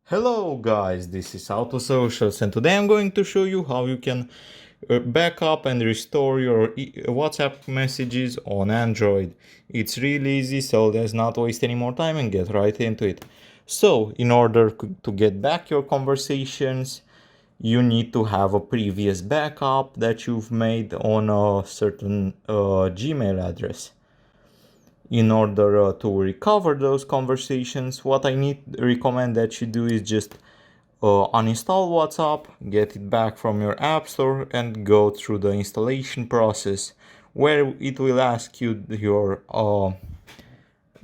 Hello guys, this is Autosocials and today I'm going to show you how you can backup and restore your WhatsApp messages on Android. It's really easy, so let's not waste any more time and get right into it. So, in order to get back your conversations, you need to have a previous backup that you've made on a certain Gmail address. In order to recover those conversations, what I recommend that you do is just uninstall WhatsApp, get it back from your app store and go through the installation process where it will ask you your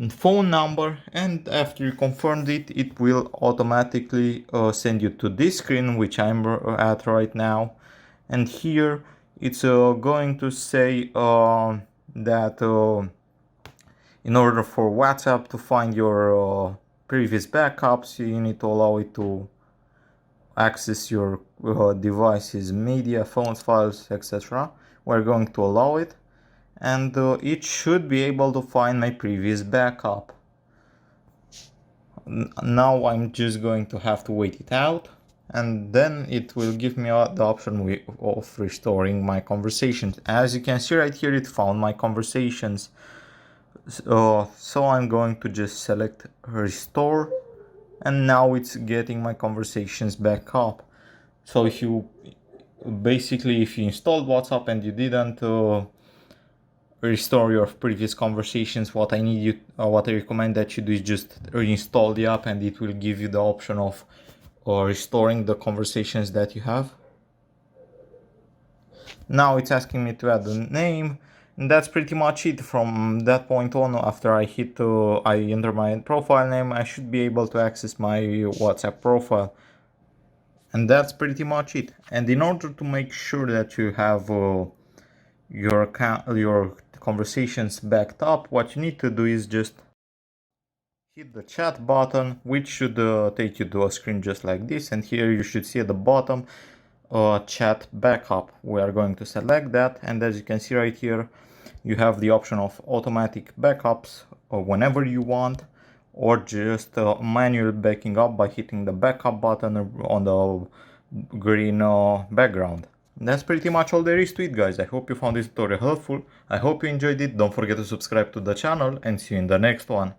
phone number, and after you confirmed it, it will automatically send you to this screen which I'm at right now. And here it's going to say that in order for WhatsApp to find your previous backups, you need to allow it to access your device's media, phones, files, etc. We're going to allow it, and it should be able to find my previous backup. Now I'm just going to have to wait it out, and then it will give me the option of restoring my conversations. As you can see right here, it found my conversations. So I'm going to just select restore, and now it's getting my conversations back up. So if you installed WhatsApp and you didn't restore your previous conversations, what I recommend that you do is just reinstall the app, and it will give you the option of restoring the conversations that you have. Now it's asking me to add a name, and that's pretty much it. From that point on, after I enter my profile name, I should be able to access my WhatsApp profile. And that's pretty much it. And in order to make sure that you have your conversations backed up, what you need to do is just hit the chat button, which should take you to a screen just like this. And here you should see at the bottom chat backup. We are going to select that, and as you can see right here, you have the option of automatic backups whenever you want, or just manual backing up by hitting the backup button on the green background. That's pretty much all there is to it, guys. I hope you found this tutorial helpful. I hope you enjoyed it. Don't forget to subscribe to the channel, and see you in the next one.